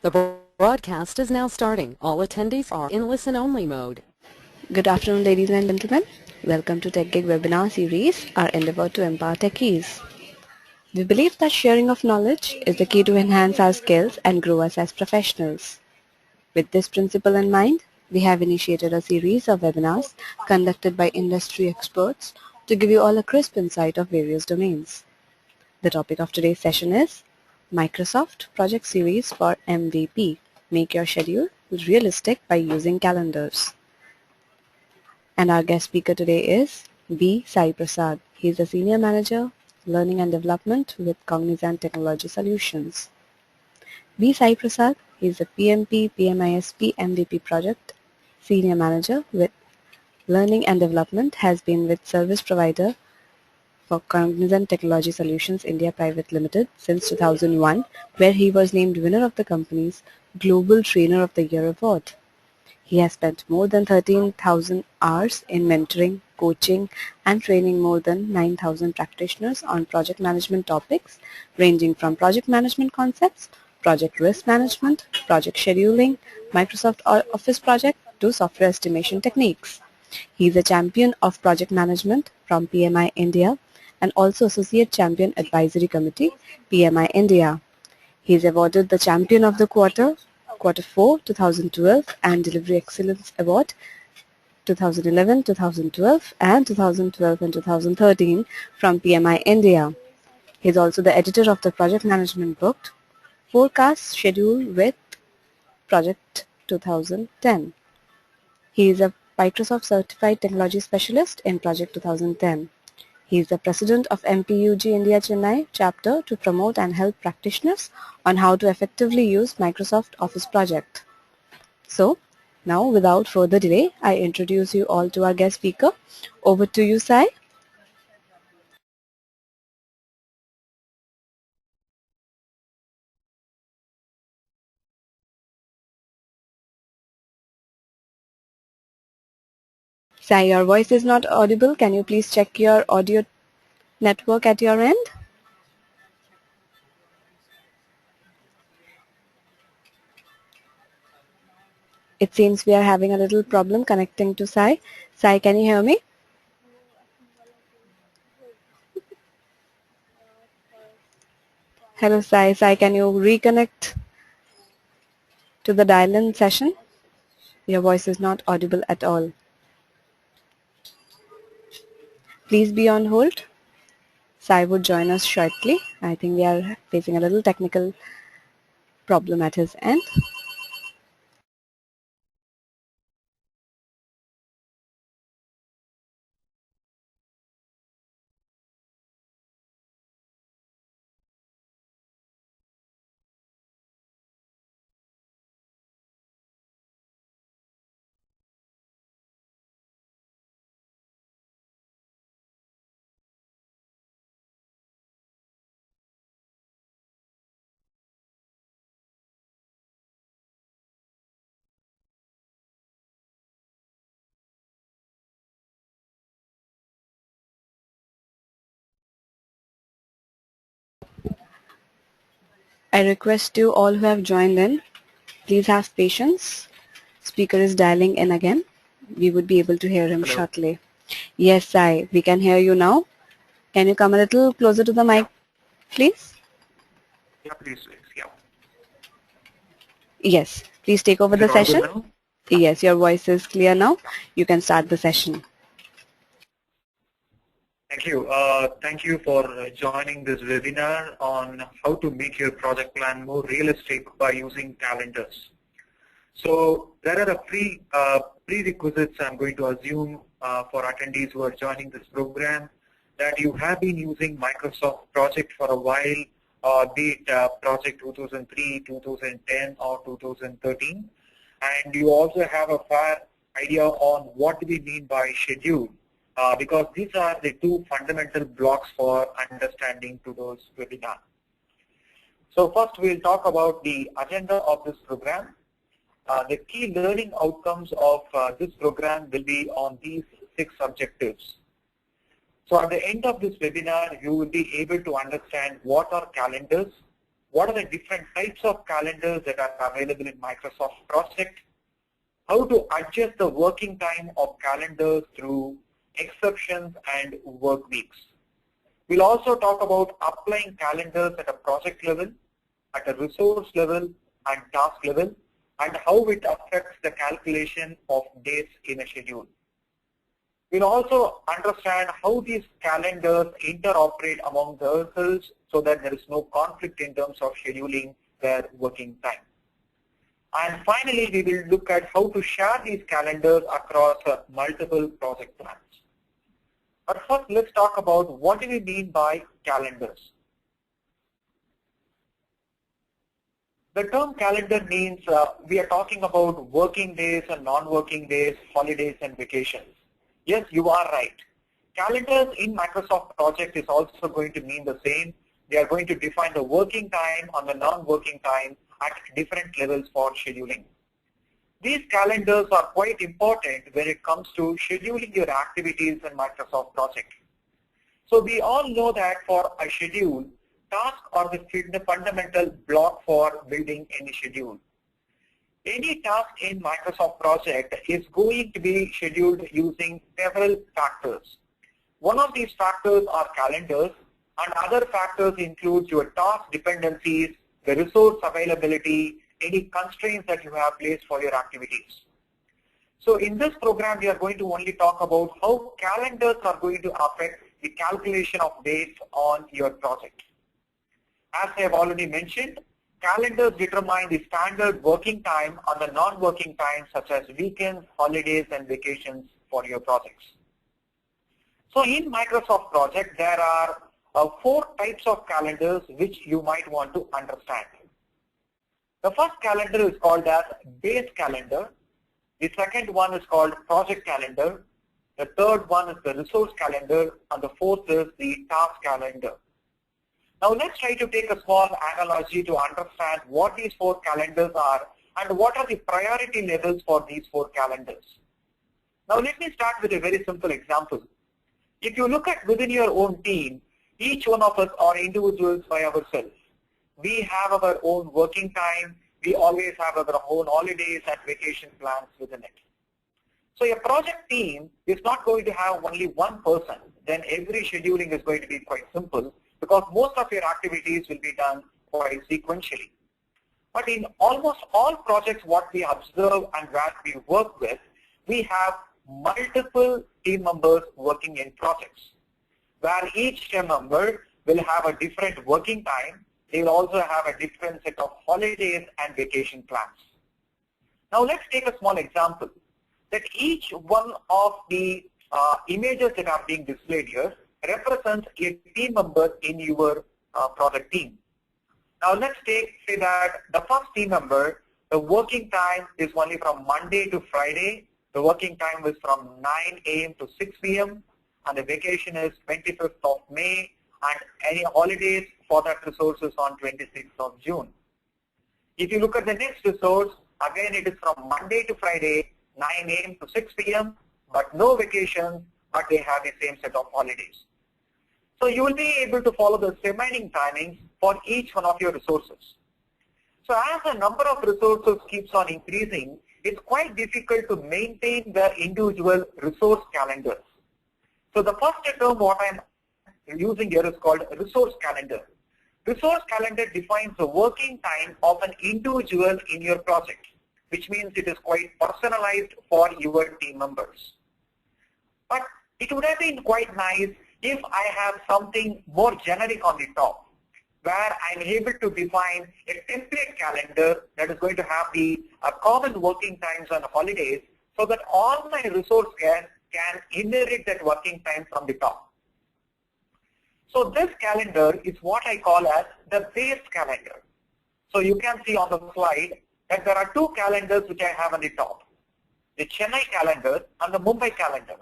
The broadcast is now starting. All attendees are in listen-only mode. Good afternoon, ladies and gentlemen. Welcome to TechGig webinar series, our endeavor to empower techies. We believe that sharing of knowledge is the key to enhance our skills and grow us as professionals. With this principle in mind, we have initiated a series of webinars conducted by industry experts to give you all a crisp insight of various domains. The topic of today's session is Microsoft Project Series for MVP. Make your schedule realistic by using calendars. And our guest speaker today is B. Sai Prasad. He is a Senior Manager, Learning and Development with Cognizant Technology Solutions. B. Sai Prasad is a PMP, PMISP, MVP Project Senior Manager with Learning and Development, has been with service provider for Cognizant Technology Solutions India Private Limited since 2001, where he was named winner of the company's Global Trainer of the Year award. He has spent more than 13,000 hours in mentoring, coaching, and training more than 9,000 practitioners on project management topics ranging from project management concepts, project risk management, project scheduling, Microsoft Office project to software estimation techniques. He is a champion of project management from PMI India and also Associate Champion Advisory Committee, PMI India. He is awarded the Champion of the Quarter 4, 2012 and Delivery Excellence Award 2011, 2012 and 2012 and 2013 from PMI India. He is also the editor of the project management book Forecast Schedule with Project 2010. He is a Microsoft Certified Technology Specialist in Project 2010. He is the president of MPUG India Chennai chapter to promote and help practitioners on how to effectively use Microsoft Office project. So, now without further delay, I introduce you all to our guest speaker. Over to you, Sai. Sai, your voice is not audible. Can you please check your audio network at your end? It seems we are having a little problem connecting to Sai. Sai, can you hear me? Hello, Sai. Sai, can you reconnect to the dial-in session? Your voice is not audible at all. Please be on hold. Sai would join us shortly. I think we are facing a little technical problem at his end. I request you all who have joined in, please have patience. Speaker is dialing in again. We would be able to hear him shortly. Yes, Sai, we can hear you now. Can you come a little closer to the mic, please? Yeah, please. Yeah. Yes, please take over the session. Yes, your voice is clear now. You can start the session. Thank you. Thank you for joining this webinar on how to make your project plan more realistic by using calendars. So there are a prerequisites I'm going to assume for attendees who are joining this program, that you have been using Microsoft Project for a while, be it Project 2003, 2010 or 2013. And you also have a fair idea on what do we mean by schedule, because these are the two fundamental blocks for understanding today's webinar. So first we'll talk about the agenda of this program. The key learning outcomes of this program will be on these 6 objectives. So at the end of this webinar, you will be able to understand what are calendars, what are the different types of calendars that are available in Microsoft Project, how to adjust the working time of calendars through exceptions and work weeks. We'll also talk about applying calendars at a project level, at a resource level and task level, and how it affects the calculation of days in a schedule. We'll also understand how these calendars interoperate among themselves so that there is no conflict in terms of scheduling their working time. And finally, we will look at how to share these calendars across multiple project plans. But first, let's talk about what do we mean by calendars. The term calendar means we are talking about working days and non-working days, holidays and vacations. Yes, you are right. Calendars in Microsoft Project is also going to mean the same. They are going to define the working time and the non-working time at different levels for scheduling. These calendars are quite important when it comes to scheduling your activities in Microsoft Project. So we all know that for a schedule, tasks are the fundamental block for building any schedule. Any task in Microsoft Project is going to be scheduled using several factors. One of these factors are calendars, and other factors include your task dependencies, the resource availability, any constraints that you have placed for your activities. So in this program, we are going to only talk about how calendars are going to affect the calculation of dates on your project. As I have already mentioned, calendars determine the standard working time and the non-working time such as weekends, holidays and vacations for your projects. So in Microsoft Project, there are 4 types of calendars which you might want to understand. The first calendar is called as base calendar. The second one is called project calendar. The third one is the resource calendar, and the fourth is the task calendar. Now let's try to take a small analogy to understand what these 4 calendars are and what are the priority levels for these 4 calendars. Now let me start with a very simple example. If you look at within your own team, each one of us are individuals by ourselves. We have our own working time. We always have our own holidays and vacation plans within it. So a project team is not going to have only one person. Then every scheduling is going to be quite simple because most of your activities will be done quite sequentially. But in almost all projects what we observe and where we work with, we have multiple team members working in projects, where each team member will have a different working time. They will also have a different set of holidays and vacation plans. Now let's take a small example that each one of the images that are being displayed here represents a team member in your project team. Now let's say that the first team member, the working time is only from Monday to Friday. The working time is from 9 a.m. to 6 p.m. and the vacation is 25th of May, and any holidays for that resource is on 26th of June. If you look at the next resource, again it is from Monday to Friday, 9 a.m. to 6 p.m., but no vacations, but they have the same set of holidays. So you will be able to follow the remaining timings for each one of your resources. So as the number of resources keeps on increasing, it's quite difficult to maintain the individual resource calendars. So the first term what I'm using here is called resource calendar. Resource calendar defines the working time of an individual in your project, which means it is quite personalized for your team members. But it would have been quite nice if I have something more generic on the top, where I'm able to define a template calendar that is going to have the common working times and holidays so that all my resource can inherit that working time from the top. So this calendar is what I call as the base calendar. So you can see on the slide that there are 2 calendars which I have on the top, the Chennai calendar and the Mumbai calendar.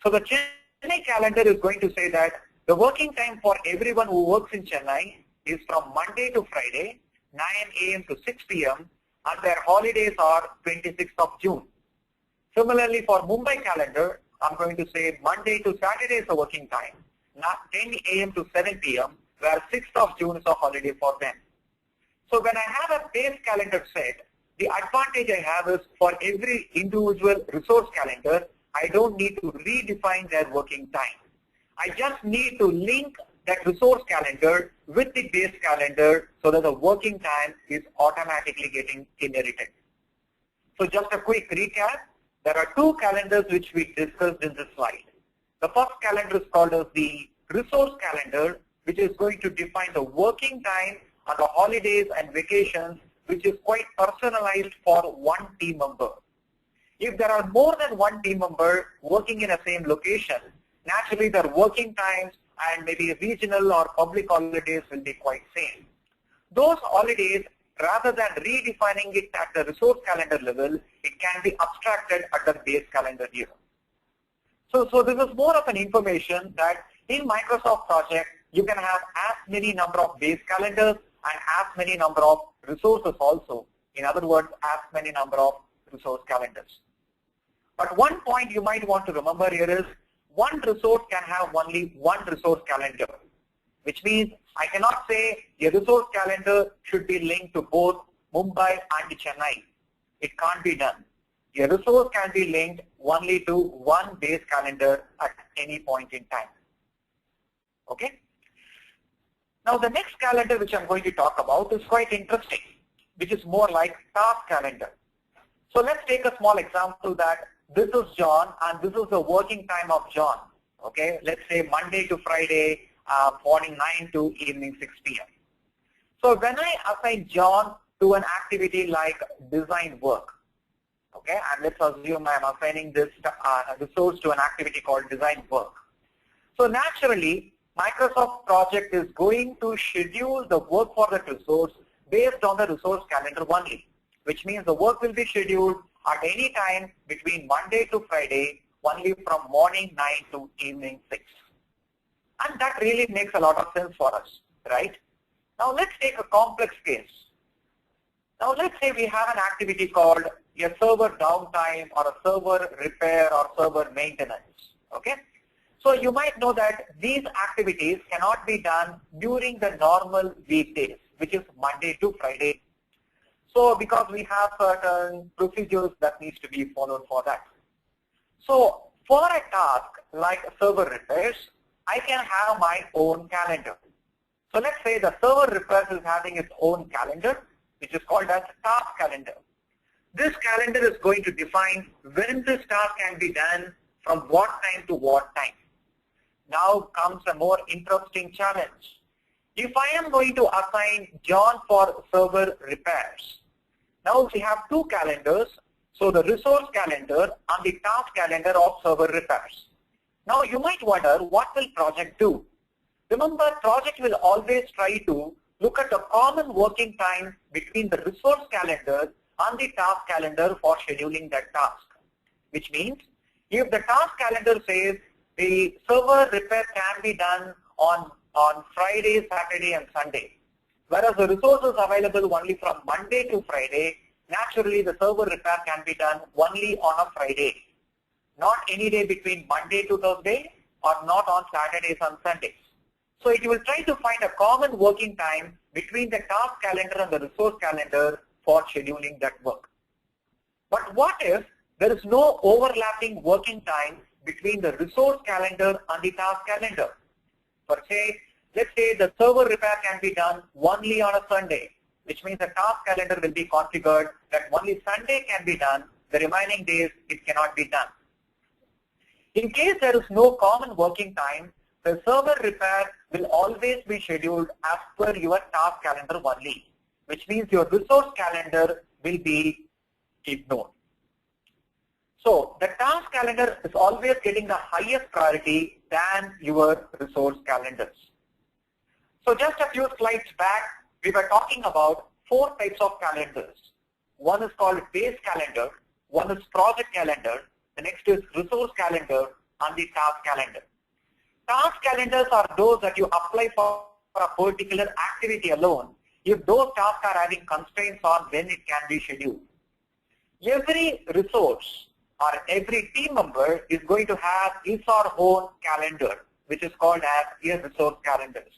So the Chennai calendar is going to say that the working time for everyone who works in Chennai is from Monday to Friday, 9 a.m. to 6 p.m. and their holidays are 26th of June. Similarly for Mumbai calendar, I'm going to say Monday to Saturday is the working time, not 10 a.m. to 7 p.m. where 6th of June is a holiday for them. So when I have a base calendar set, the advantage I have is for every individual resource calendar, I don't need to redefine their working time. I just need to link that resource calendar with the base calendar so that the working time is automatically getting inherited. So just a quick recap, there are two calendars which we discussed in this slide. The first calendar is called as the resource calendar, which is going to define the working time on the holidays and vacations, which is quite personalized for one team member. If there are more than one team member working in a same location, naturally their working times and maybe regional or public holidays will be quite same. Those holidays, rather than redefining it at the resource calendar level, it can be abstracted at the base calendar here. So this is more of an information that in Microsoft Project, you can have as many number of base calendars and as many number of resources also. In other words, as many number of resource calendars. But one point you might want to remember here is one resource can have only one resource calendar, which means I cannot say a resource calendar should be linked to both Mumbai and Chennai. It can't be done. A resource can be linked only to one base calendar at any point in time. Okay? Now the next calendar which I'm going to talk about is quite interesting, which is more like task calendar. So let's take a small example that this is John and this is the working time of John. Okay, let's say Monday to Friday, morning 9 to evening 6 p.m. So when I assign John to an activity like design work, okay, and let's assume I'm assigning this resource to an activity called design work. So naturally, Microsoft Project is going to schedule the work for that resource based on the resource calendar only, which means the work will be scheduled at any time between Monday to Friday, only from morning 9 to evening 6. And that really makes a lot of sense for us, right? Now let's take a complex case. Now let's say we have an activity called a server downtime or a server repair or server maintenance, okay? So you might know that these activities cannot be done during the normal weekdays, which is Monday to Friday. So because we have certain procedures that needs to be followed for that. So for a task like server repairs, I can have my own calendar. So let's say the server repairs is having its own calendar, which is called as task calendar. This calendar is going to define when this task can be done from what time to what time. Now comes a more interesting challenge. If I am going to assign John for server repairs, now we have two calendars, so the resource calendar and the task calendar of server repairs. Now you might wonder, what will project do? Remember, project will always try to look at the common working time between the resource calendar and the task calendar for scheduling that task. Which means, if the task calendar says the server repair can be done on Friday, Saturday and Sunday, whereas the resource is available only from Monday to Friday, naturally the server repair can be done only on a Friday, not any day between Monday to Thursday or not on Saturdays and Sundays. So it will try to find a common working time between the task calendar and the resource calendar for scheduling that work. But what if there is no overlapping working time between the resource calendar and the task calendar? Let's say the server repair can be done only on a Sunday, which means the task calendar will be configured that only Sunday can be done, the remaining days it cannot be done. In case there is no common working time, the server repair will always be scheduled as per your task calendar only, which means your resource calendar will be ignored. So the task calendar is always getting the highest priority than your resource calendars. So just a few slides back, we were talking about 4 types of calendars. One is called base calendar, one is project calendar, the next is resource calendar, and the task calendar. Task calendars are those that you apply for a particular activity alone if those tasks are having constraints on when it can be scheduled. Every resource or every team member is going to have his or her own calendar, which is called as a resource calendars.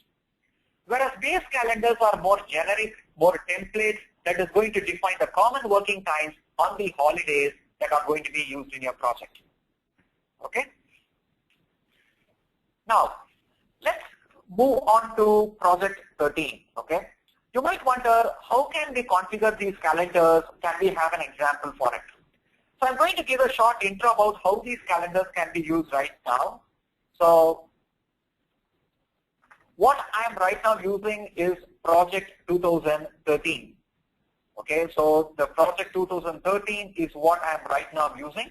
Whereas base calendars are more generic, more templates that is going to define the common working times on the holidays that are going to be used in your project. Okay? Now, let's move on to project 13. Okay? You might wonder, how can we configure these calendars? Can we have an example for it? So I'm going to give a short intro about how these calendars can be used right now. So what I am right now using is project 2013. Okay, so the project 2013 is what I am right now using.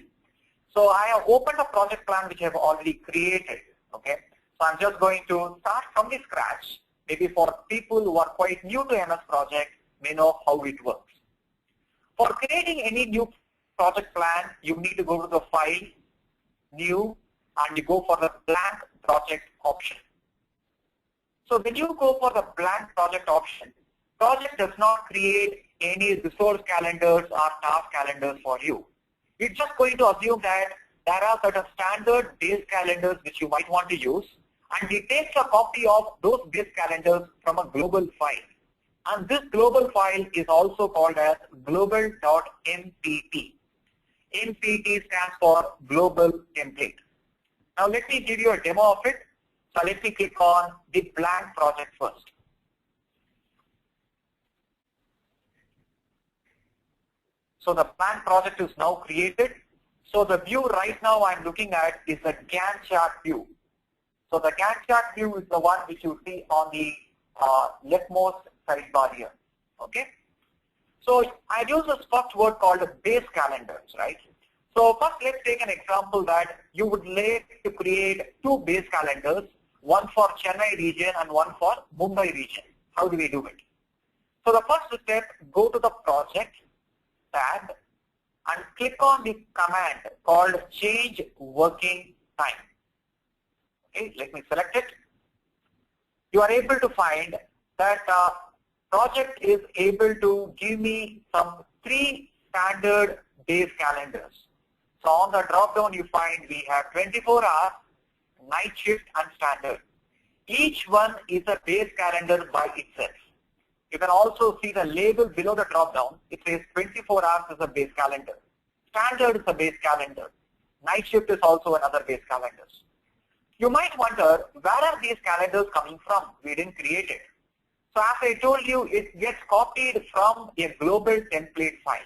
So I have opened a project plan which I have already created. Okay, so I'm just going to start from the scratch. Maybe for people who are quite new to MS Project may know how it works. For creating any new project plan, you need to go to the File, New, and you go for the Blank Project option. So when you go for the Blank Project option, project does not create any resource calendars or task calendars for you. It's just going to assume that there are certain standard base calendars which you might want to use, and it takes a copy of those base calendars from a global file. And this global file is also called as global.mpt. MPT stands for Global Template. Now let me give you a demo of it. So let me click on the blank project first. So the blank project is now created. So the view right now I'm looking at is the Gantt chart view. So the Gantt chart view is the one which you see on the leftmost sidebar here. Okay. So I use this first word called base calendars, right? So first let's take an example that you would like to create two base calendars, one for Chennai region and one for Mumbai region. How do we do it? So the first step, go to the project tab and click on the command called change working time. Okay, let me select it. You are able to find that project is able to give me some 3 standard base calendars. So on the drop down you find we have 24 hours, night shift and standard. Each one is a base calendar by itself. You can also see the label below the drop down. It says 24 hours is a base calendar. Standard is a base calendar. Night shift is also another base calendar. You might wonder, where are these calendars coming from? We didn't create it. So as I told you, it gets copied from a global template file.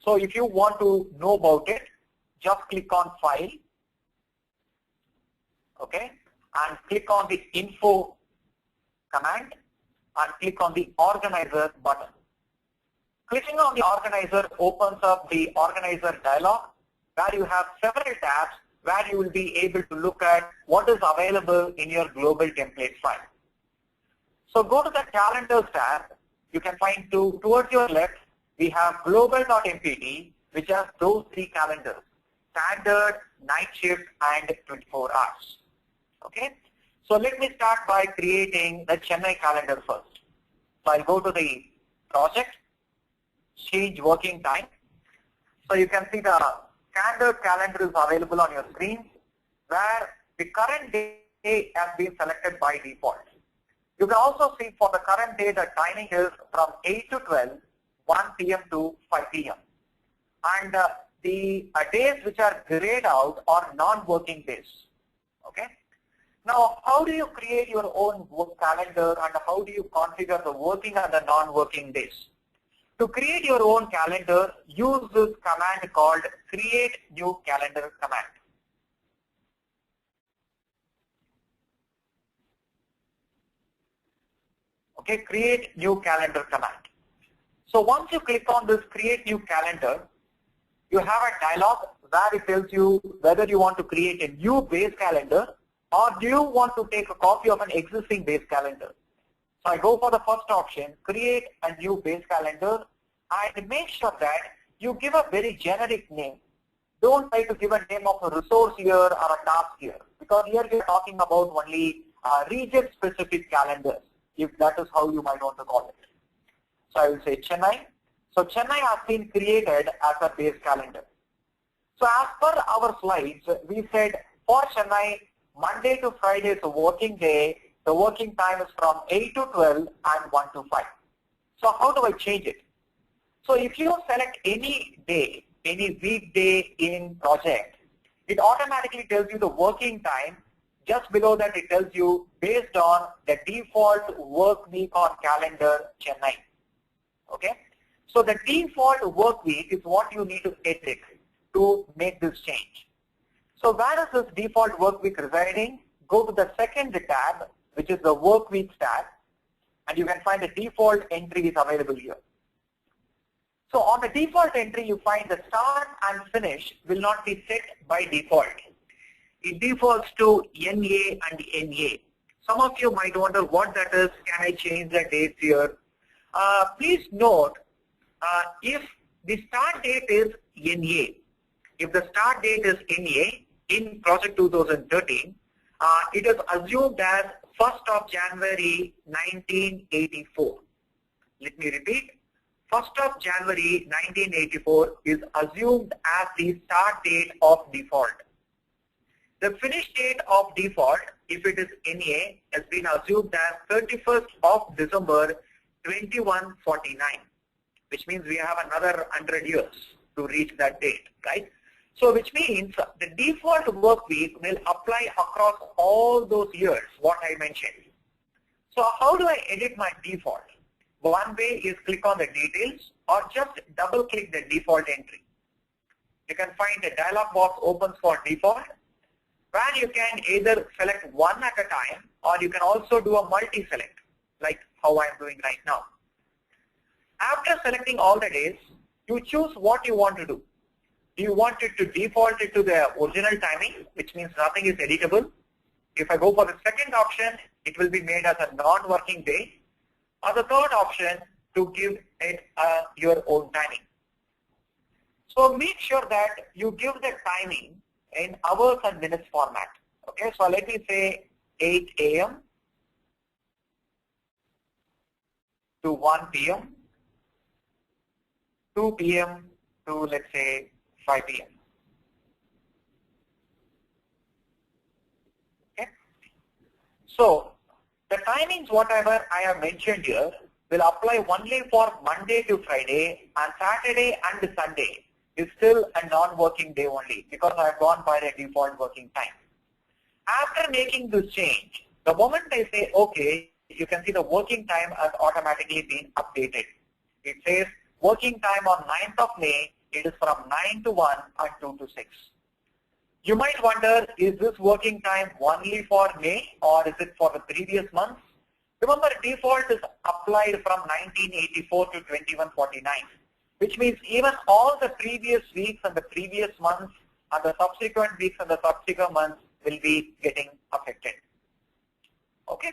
So if you want to know about it, just click on File, okay, and click on the Info command and click on the Organizer button. Clicking on the Organizer opens up the Organizer dialog where you have several tabs where you will be able to look at what is available in your global template file. So go to the Calendars tab. You can find towards your left, we have global.mpt, which has those 3 calendars, standard, night shift, and 24 hours. Okay. So let me start by creating the Chennai calendar first. So I'll go to the project, change working time. So you can see the standard calendar is available on your screen where the current day has been selected by default. You can also see for the current day the timing is from 8 to 12, 1 p.m. to 5 p.m. And the days which are grayed out are non-working days. Okay. Now, how do you create your own work calendar and how do you configure the working and the non-working days? To create your own calendar, use this command called create new calendar command. Okay, create new calendar command. So once you click on this create new calendar, you have a dialog where it tells you whether you want to create a new base calendar or do you want to take a copy of an existing base calendar. So I go for the first option, create a new base calendar, and make sure that you give a very generic name. Don't try to give a name of a resource here or a task here, because here we are talking about only region specific calendars, if that is how you might want to call it. So I will say Chennai. So Chennai has been created as a base calendar. So as per our slides, we said for Chennai, Monday to Friday is a working day, the working time is from 8 to 12 and 1 to 5. So how do I change it? So if you select any day, any weekday in project, it automatically tells you the working time. Just below that it tells you based on the default work week on calendar Chennai. Okay? So the default work week is what you need to edit to make this change. So where is this default work week residing? Go to the second tab, which is the work week tab, and you can find the default entry is available here. So on the default entry, you find the start and finish will not be set by default. It defaults to NA and NA. Some of you might wonder what that is. Can I change the dates here? Please note, if the start date is NA, if the start date is NA in project 2013, it is assumed as 1st of January 1984. Let me repeat. 1st of January 1984 is assumed as the start date of default. The finish date of default, if it is NA, has been assumed as 31st of December 2149, which means we have another 100 years to reach that date, right? So which means the default work week will apply across all those years, what I mentioned. So how do I edit my default? One way is click on the details or just double click the default entry. You can find a dialog box opens for default, where you can either select one at a time or you can also do a multi-select, like how I am doing right now. After selecting all the days, you choose what you want to do. Do you want it to default it to the original timing, which means nothing is editable? If I go for the second option, it will be made as a non-working day. Or the third option, to give it your own timing. So make sure that you give the timing in hours and minutes format. Okay, so let me say 8 a.m. to 1 p.m., 2 p.m. to let's say 5 p.m. Okay. So the timings, whatever I have mentioned here, will apply only for Monday to Friday, and Saturday and Sunday is still a non-working day only because I have gone by the default working time. After making this change, the moment I say OK, you can see the working time has automatically been updated. It says working time on 9th of May, it is from 9 to 1 and 2 to 6. You might wonder, is this working time only for May or is it for the previous months? Remember, default is applied from 1984 to 2149, which means even all the previous weeks and the previous months and the subsequent weeks and the subsequent months will be getting affected. Okay,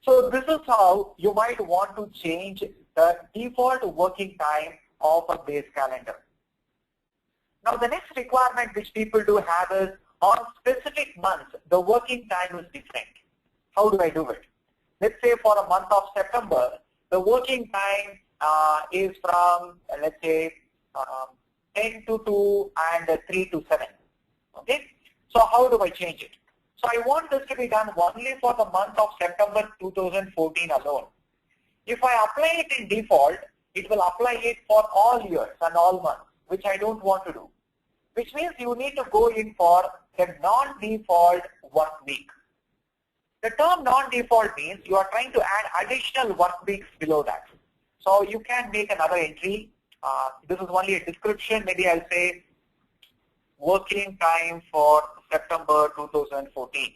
so this is how you might want to change the default working time of a base calendar. Now the next requirement which people do have is on specific months, the working time is different. How do I do it? Let's say for a month of September, the working time is from, let's say, 10 to 2 and 3 to 7. Okay? So how do I change it? So I want this to be done only for the month of September 2014 alone. If I apply it in default, it will apply it for all years and all months, which I don't want to do. Which means you need to go in for the non-default work week. The term non-default means you are trying to add additional work weeks below that. So you can make another entry. This is only a description. Maybe I'll say working time for September 2014.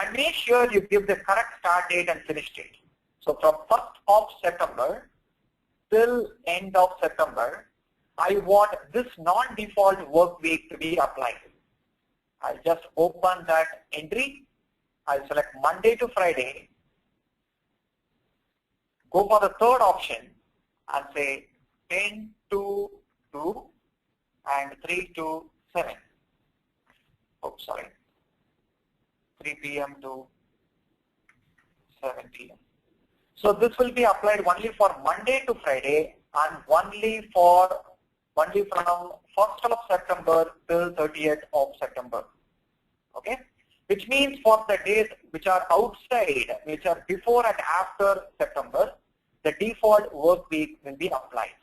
And make sure you give the correct start date and finish date. So from 1st of September till end of September, I want this non-default work week to be applied. I'll just open that entry. I'll select Monday to Friday. Go for the third option and say 10 to 2 and 3 to 7. Oh, sorry. 3 p.m. to 7 p.m. So this will be applied only for Monday to Friday and only from 1st of September till 30th of September. Okay. which means for the days which are outside, which are before and after September, the default work week will be applied.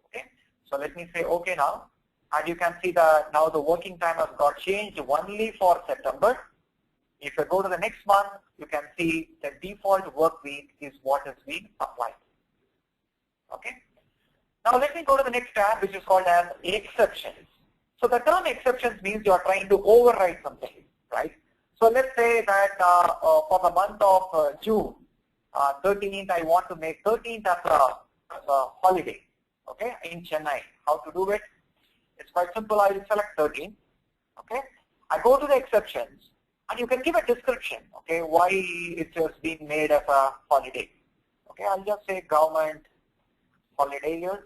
Okay, so let me say okay now, and you can see that now the working time has got changed only for September. If you go to the next month, you can see the default work week is what is being applied. Okay. Now let me go to the next tab, which is called as exceptions. So the term exceptions means you are trying to override something, right? So let's say that for the month of June 13th, I want to make 13th as a holiday, okay, in Chennai. How to do it? It's quite simple. I will select 13. Okay. I go to the exceptions, and you can give a description, okay, why it's just being made as a holiday. Okay, I'll just say government holiday here,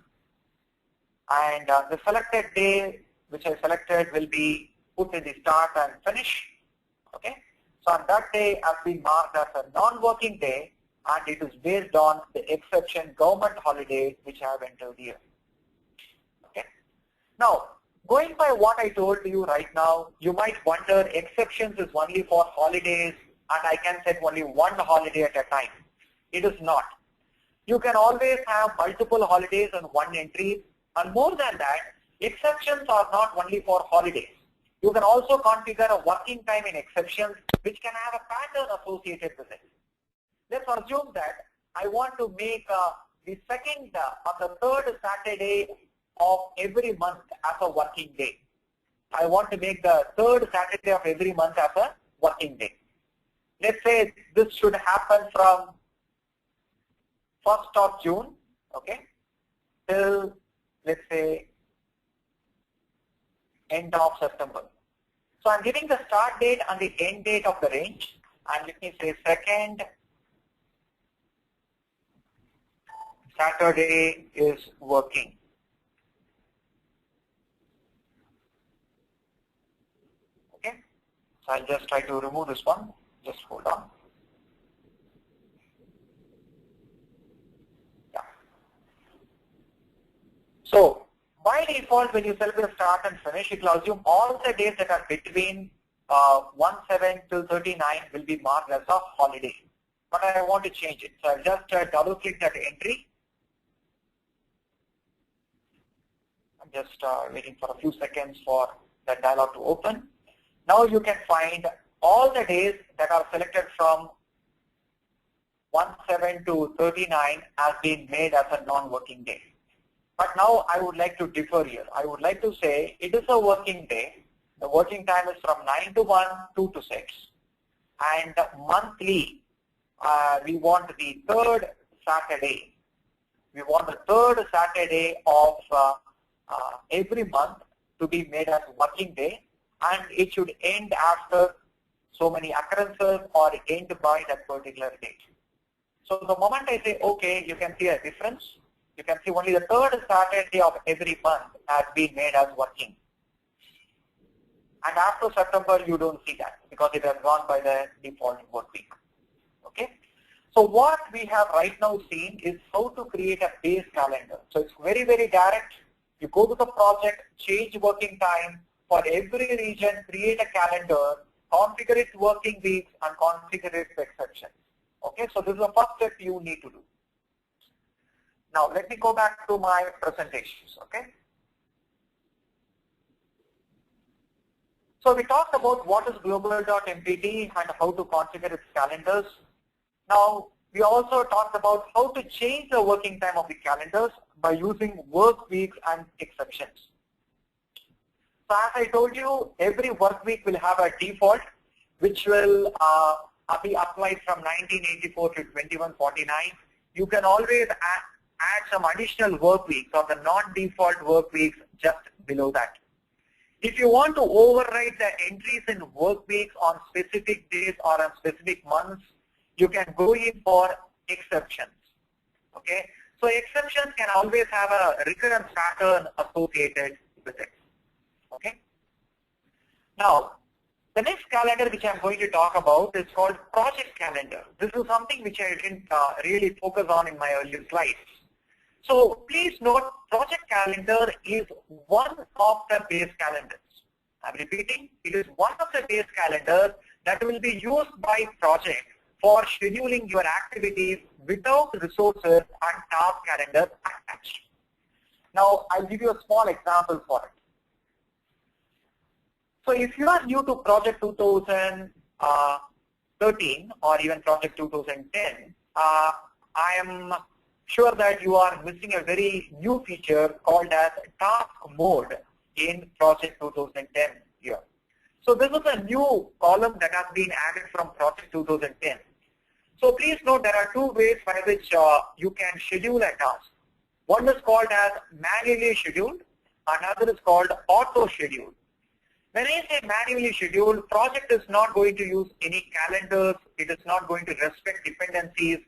and the selected day which I selected will be put in the start and finish. Okay, so on that day has been marked as a non-working day, and it is based on the exception government holiday which I have entered here. Okay, now going by what I told you right now, you might wonder exceptions is only for holidays and I can set only one holiday at a time. It is not. You can always have multiple holidays in one entry, and more than that, exceptions are not only for holidays. You can also configure a working time in exceptions which can have a pattern associated with it. Let's assume that I want to make the second or the third Saturday of every month as a working day. I want to make the third Saturday of every month as a working day. Let's say this should happen from 1st of June, okay, till let's say end of September. So I'm giving the start date and the end date of the range, and let me say second Saturday is working. Okay, so I'll just try to remove this one. Just hold on. Yeah. So by default, when you celebrate start and finish, it will assume all the days that are between 1/7 till 39 will be marked as a holiday. But I want to change it. So I'll just double click that entry. I'm just waiting for a few seconds for that dialog to open. Now you can find all the days that are selected from 1/7 to 39 as being made as a non-working day. But now I would like to differ here. I would like to say it is a working day. The working time is from 9 to 1, 2 to 6. And monthly, we want the third Saturday. We want the third Saturday of every month to be made as a working day. And it should end after so many occurrences or end by that particular date. So the moment I say okay, you can see a difference. You can see only the third Saturday of every month has been made as working. And after September, you don't see that because it has gone by the default work week. Okay. So what we have right now seen is how to create a base calendar. So it's very, very direct. You go to the project, change working time for every region, create a calendar, configure its working weeks, and configure its exceptions. Okay. So this is the first step you need to do. Now let me go back to my presentations, okay? So we talked about what is global.mpt and how to configure its calendars. Now we also talked about how to change the working time of the calendars by using work weeks and exceptions. So as I told you, every work week will have a default which will be applied from 1984 to 2149. You can always add some additional work weeks or the non-default work weeks just below that. If you want to override the entries in work weeks on specific days or on specific months, you can go in for exceptions. Okay, so exceptions can always have a recurrent pattern associated with it. Okay. Now, the next calendar which I'm going to talk about is called project calendar. This is something which I didn't really focus on in my earlier slides. So please note, project calendar is one of the base calendars. I'm repeating, it is one of the days calendars that will be used by project for scheduling your activities without resources and task calendar attached. Now, I'll give you a small example for it. So if you are new to project 2013 or even project 2010, I am sure that you are missing a very new feature called as task mode in project 2010 here. So this is a new column that has been added from project 2010. So please note there are two ways by which you can schedule a task. One is called as manually scheduled, another is called auto scheduled. When I say manually scheduled, project is not going to use any calendars, it is not going to respect dependencies.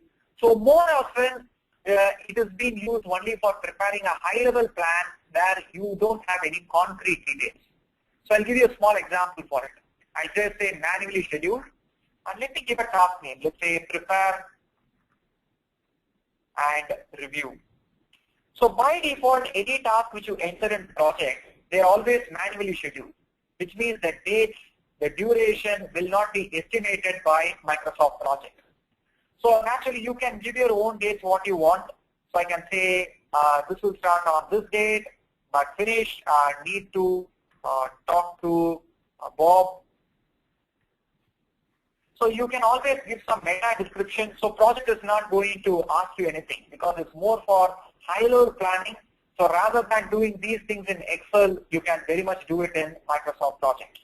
So more often it is being used only for preparing a high-level plan where you don't have any concrete details. So I'll give you a small example for it. I just say manually scheduled, and let me give a task name. Let's say prepare and review. So by default, any task which you enter in project, they are always manually scheduled, which means the dates, the duration will not be estimated by Microsoft Project. So naturally, you can give your own dates what you want. So I can say this will start on this date, but finish, need to talk to Bob. So you can always give some meta description. So project is not going to ask you anything because it's more for high-level planning. So rather than doing these things in Excel, you can very much do it in Microsoft Project.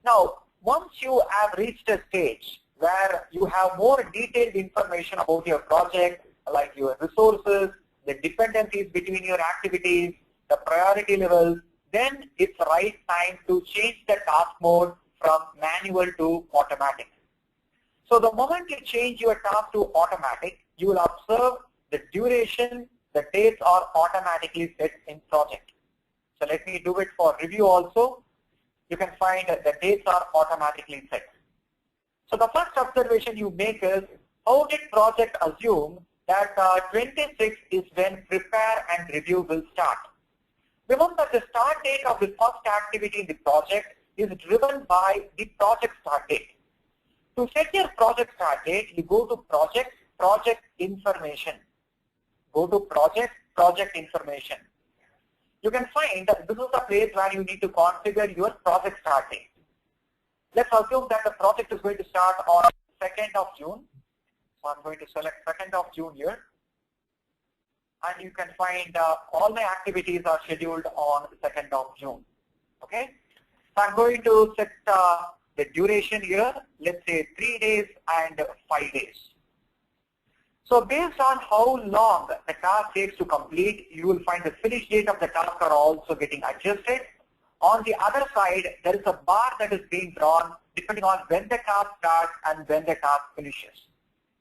Now, once you have reached a stage where you have more detailed information about your project, like your resources, the dependencies between your activities, the priority levels, then it's the right time to change the task mode from manual to automatic. So the moment you change your task to automatic, you will observe the duration, the dates are automatically set in project. So let me do it for review also. You can find that the dates are automatically set. So the first observation you make is, how did project assume that 26 is when prepare and review will start? Remember, the start date of the first activity in the project is driven by the project start date. To set your project start date, you go to project, project information. Go to project, project information. You can find that this is the place where you need to configure your project start date. Let's assume that the project is going to start on 2nd of June. So I'm going to select 2nd of June here. And you can find all my activities are scheduled on 2nd of June. Okay. So I'm going to set the duration here, let's say 3 days and 5 days. So based on how long the task takes to complete, you will find the finish date of the task are also getting adjusted. On the other side, there is a bar that is being drawn depending on when the task starts and when the task finishes.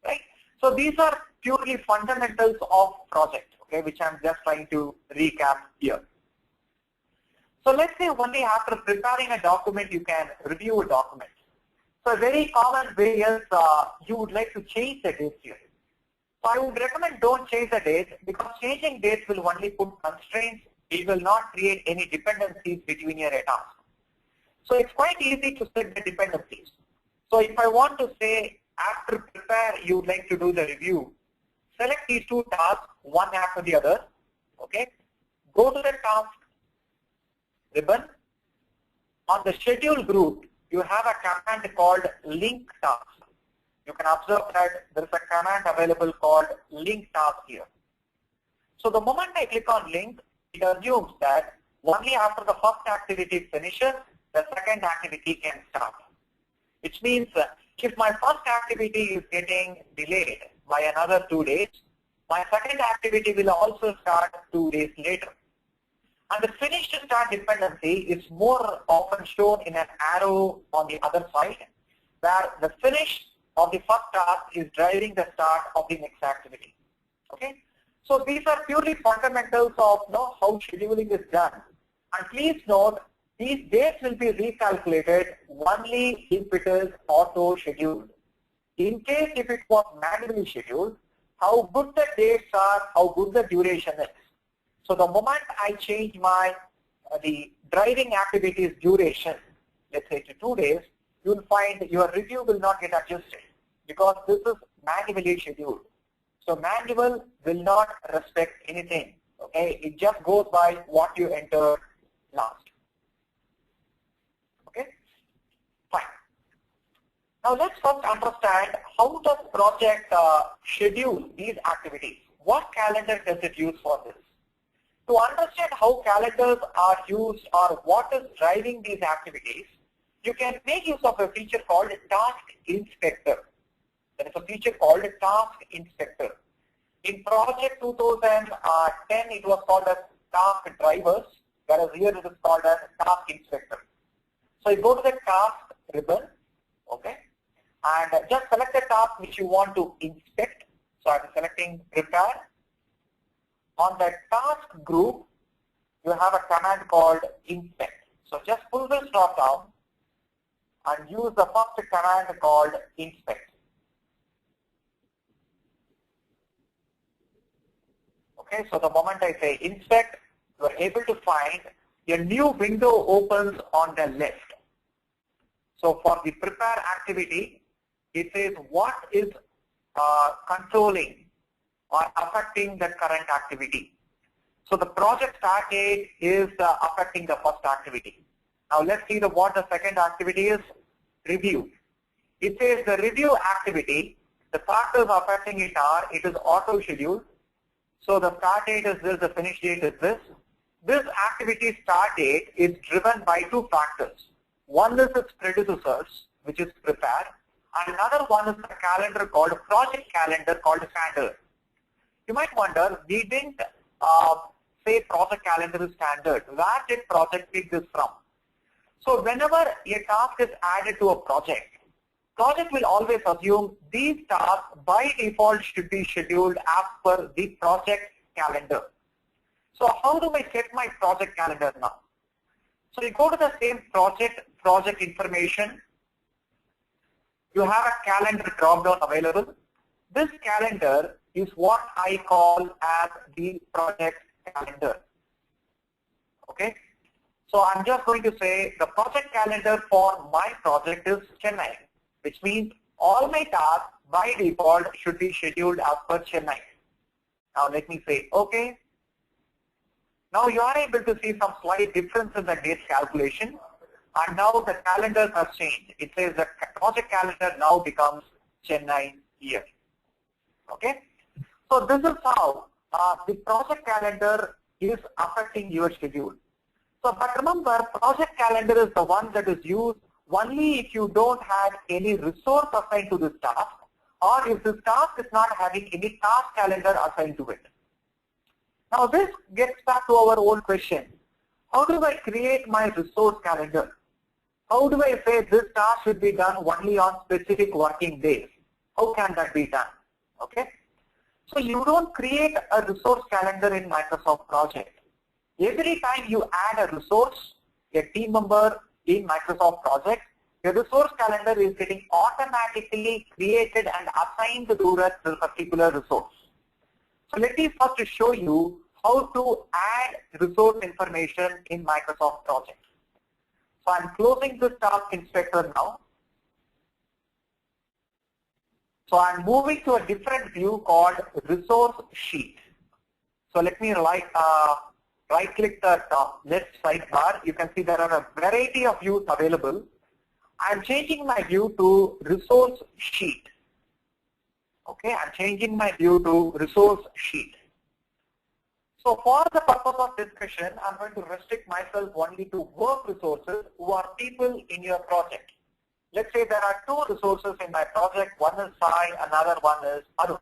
Right? So these are purely fundamentals of project, okay, which I'm just trying to recap here. So let's say only after preparing a document, you can review a document. So a very common way is you would like to change the dates here. So I would recommend don't change the dates because changing dates will only put constraints. It will not create any dependencies between your tasks. So it's quite easy to set the dependencies. So if I want to say after prepare, you would like to do the review, select these two tasks, one after the other. Okay. Go to the task ribbon. On the schedule group, you have a command called link task. You can observe that there is a command available called link task here. So the moment I click on link, it assumes that only after the first activity finishes, the second activity can start. Which means if my first activity is getting delayed by another 2 days, my second activity will also start 2 days later. And the finish to start dependency is more often shown in an arrow on the other side, where the finish of the first task is driving the start of the next activity. Okay? So these are purely fundamentals of how scheduling is done. And please note, these dates will be recalculated only if it is auto scheduled. In case if it was manually scheduled, how good the dates are, how good the duration is. So the moment I change my the driving activity's duration, let's say to 2 days, you'll find your review will not get adjusted because this is manually scheduled. So manual will not respect anything. Okay, it just goes by what you entered last. Okay, fine. Now let's first understand how does project schedule these activities. What calendar does it use for this? To understand how calendars are used or what is driving these activities, you can make use of a feature called Task Inspector. There is a feature called Task Inspector. In project 2010, it was called as Task Drivers, whereas here it is called as Task Inspector. So you go to the Task ribbon, okay, and just select the task which you want to inspect. So I'm selecting Prepare. On the task group, you have a command called Inspect. So just pull this drop down and use the first command called Inspect. Okay, so the moment I say Inspect, you are able to find a new window opens on the left. So for the Prepare activity, it says what is controlling or affecting the current activity. So the project start date is affecting the first activity. Now let's see what the second activity is, review. It says the review activity, the factors affecting it are, it is auto scheduled. So the start date is this, the finish date is this. This activity start date is driven by two factors. One is its predecessors, which is Prepare, and another one is a calendar called project calendar called Standard. You might wonder, we didn't say project calendar is standard. Where did project pick this from? So whenever a task is added to a project will always assume these tasks by default should be scheduled as per the project calendar. So how do I set my project calendar now? So you go to the same project information. You have a calendar drop-down available. This calendar is what I call as the project calendar. Okay. So I'm just going to say the project calendar for my project is Chennai, which means all my tasks by default should be scheduled as per Chennai. Now let me say OK. Now you are able to see some slight difference in the date calculation, and now the calendars have changed. It says the project calendar now becomes Chennai year. Okay. So this is how the project calendar is affecting your schedule. So, but remember, project calendar is the one that is used only if you don't have any resource assigned to this task, or if this task is not having any task calendar assigned to it. Now this gets back to our old question. How do I create my resource calendar? How do I say this task should be done only on specific working days? How can that be done? Okay. So you don't create a resource calendar in Microsoft Project. Every time you add a resource, a team member in Microsoft Project, your resource calendar is getting automatically created and assigned to that particular resource. So let me first show you how to add resource information in Microsoft Project. So I'm closing this Task Inspector now. So I'm moving to a different view called Resource Sheet. So let me right-click the left sidebar. You can see there are a variety of views available. I'm changing my view to Resource Sheet. Okay, I'm changing my view to Resource Sheet. So for the purpose of discussion, I'm going to restrict myself only to work resources who are people in your project. Let's say there are two resources in my project. One is Sai, another one is Arun.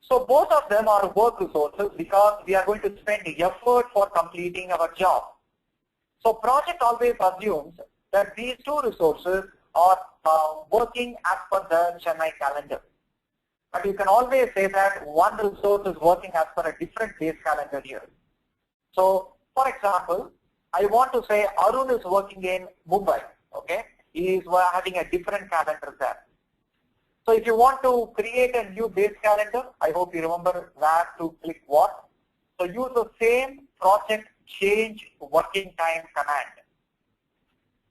So both of them are work resources because we are going to spend effort for completing our job. So project always assumes that these two resources are working as per the Chennai calendar. But you can always say that one resource is working as per a different base calendar here. So for example, I want to say Arun is working in Mumbai. Okay, he is having a different calendar there. So if you want to create a new base calendar, I hope you remember where to click what. So use the same project change working time command.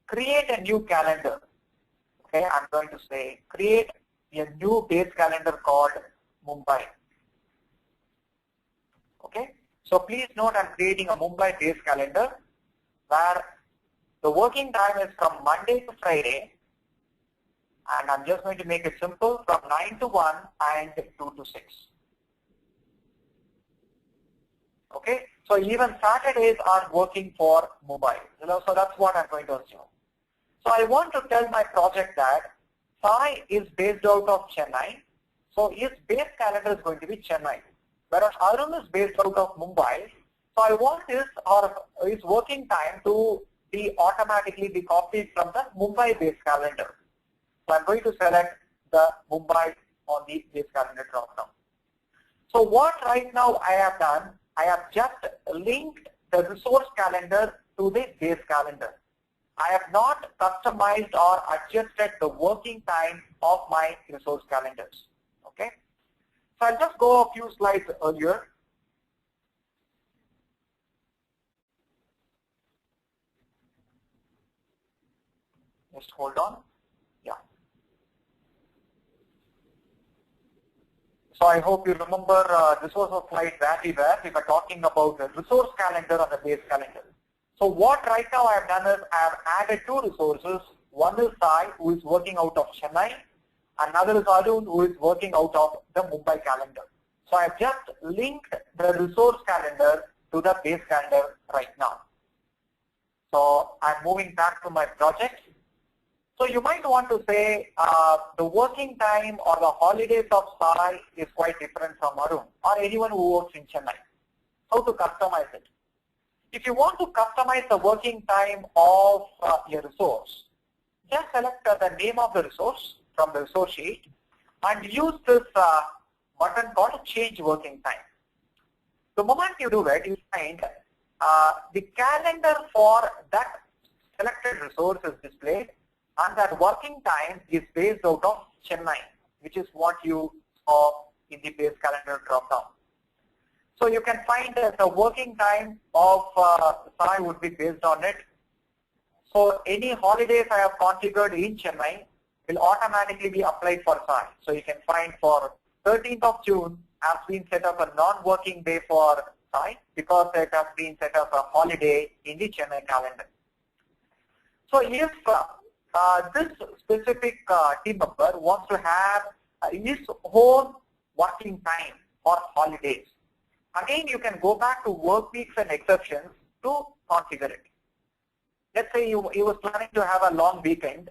Create a new calendar. Okay, I'm going to say create a new base calendar called Mumbai. Okay, so please note I'm creating a Mumbai base calendar where the working time is from Monday to Friday, and I'm just going to make it simple from 9 to 1 and 2 to 6. Okay, so even Saturdays are working for Mumbai. So that's what I'm going to assume. So I want to tell my project that Sai is based out of Chennai, so his base calendar is going to be Chennai. Whereas Arun is based out of Mumbai, so I want his working time to be automatically be copied from the Mumbai base calendar. So I'm going to select the Mumbai on the base calendar drop-down. So what right now I have done, I have just linked the resource calendar to the base calendar. I have not customized or adjusted the working time of my resource calendars. Okay. So I'll just go a few slides earlier. Just hold on. Yeah. So I hope you remember this was a slide where we were talking about the resource calendar and the base calendar. So what right now I have done is I have added two resources. One is Sai, who is working out of Chennai. Another is Arun, who is working out of the Mumbai calendar. So I have just linked the resource calendar to the base calendar right now. So I'm moving back to my project. So you might want to say the working time or the holidays of Sai is quite different from Arun or anyone who works in Chennai. How to customize it? If you want to customize the working time of your resource, just select the name of the resource from the resource sheet and use this button called change working time. The moment you do it, you find the calendar for that selected resource is displayed and that working time is based out of Chennai, which is what you saw in the base calendar drop-down. So you can find that the working time of Sai would be based on it. So any holidays I have configured in Chennai will automatically be applied for Sai. So you can find for 13th of June has been set up a non-working day for Sai because it has been set up a holiday in the Chennai calendar. So if this specific team member wants to have his own working time for holidays, again, you can go back to work weeks and exceptions to configure it. Let's say he was planning to have a long weekend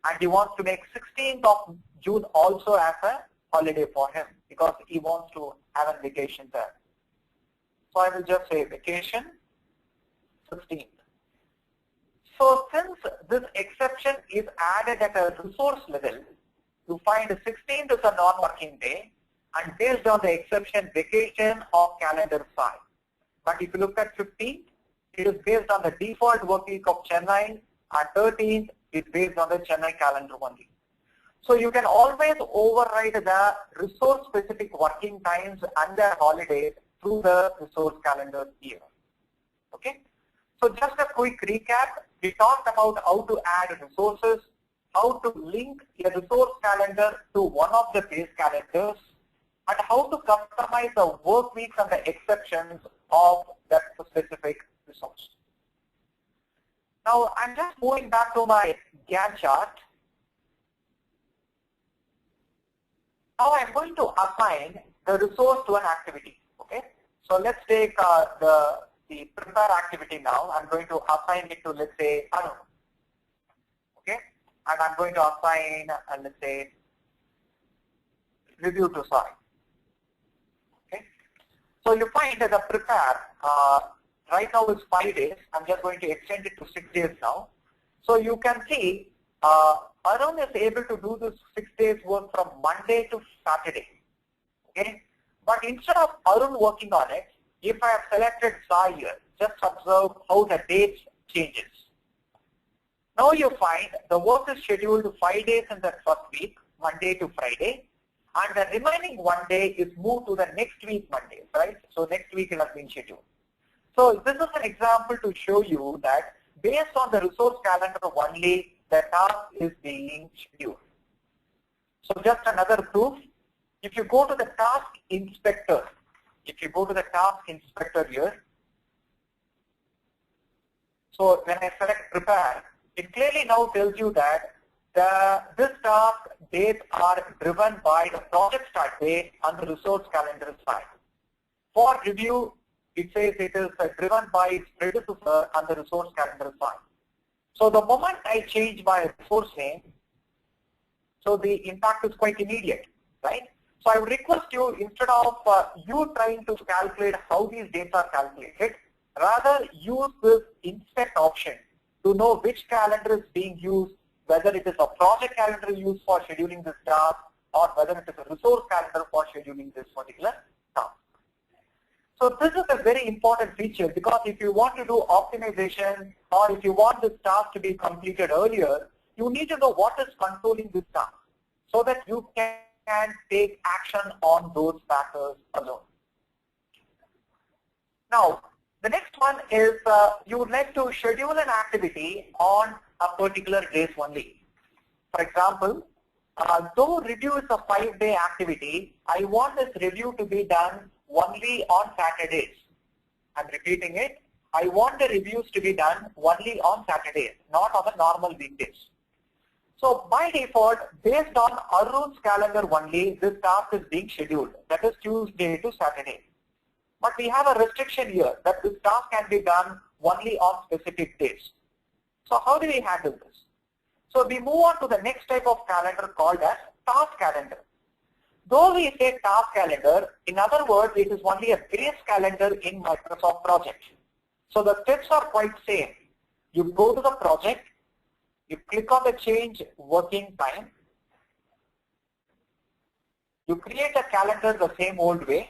and he wants to make 16th of June also as a holiday for him because he wants to have a vacation there. So I will just say vacation 16th. So since this exception is added at a resource level, you find 16th is a non-working day and based on the exception vacation of calendar Sai. But if you look at 15th, it is based on the default work week of Chennai and 13th is based on the Chennai calendar only. So you can always override the resource specific working times and their holidays through the resource calendar here. Okay. So just a quick recap, we talked about how to add resources, how to link a resource calendar to one of the base calendars, and how to customize the work weeks and the exceptions of that specific resource. Now I'm just moving back to my Gantt chart. Now I'm going to assign the resource to an activity. Okay, so let's take the prepare activity now. I'm going to assign it to, let's say, Arun. Okay, and I'm going to assign, let's say, review to Sai. Okay, so you find that the prepare right now is 5 days. I'm just going to extend it to 6 days now. So you can see Arun is able to do this 6 days work from Monday to Saturday. Okay, but instead of Arun working on it, if I have selected Sai here, just observe how the date changes. Now you find the work is scheduled 5 days in the first week, Monday to Friday, and the remaining 1 day is moved to the next week Monday, right? So next week it has been scheduled. So this is an example to show you that based on the resource calendar only, the task is being scheduled. So just another proof, if you go to the task inspector, here, so when I select prepare, it clearly now tells you that this task dates are driven by the project start date and the resource calendar side. For review, it says it is driven by its predecessor and the resource calendar side. So the moment I change my resource name, so the impact is quite immediate, right? So I would request you, instead of you trying to calculate how these dates are calculated, rather use this inspect option to know which calendar is being used, whether it is a project calendar used for scheduling this task or whether it is a resource calendar for scheduling this particular task. So this is a very important feature, because if you want to do optimization or if you want this task to be completed earlier, you need to know what is controlling this task so that you can take action on those factors alone. Now, the next one is you would like to schedule an activity on a particular days only. For example, though review is a 5-day activity, I want this review to be done only on Saturdays. I'm repeating it. I want the reviews to be done only on Saturdays, not on the normal weekdays. So by default, based on Arun's calendar only, this task is being scheduled. That is Tuesday to Saturday. But we have a restriction here that this task can be done only on specific days. So how do we handle this? So we move on to the next type of calendar called as task calendar. Though we say task calendar, in other words, it is only a base calendar in Microsoft Project. So the steps are quite same. You go to the project, you click on the change working time, you create a calendar the same old way,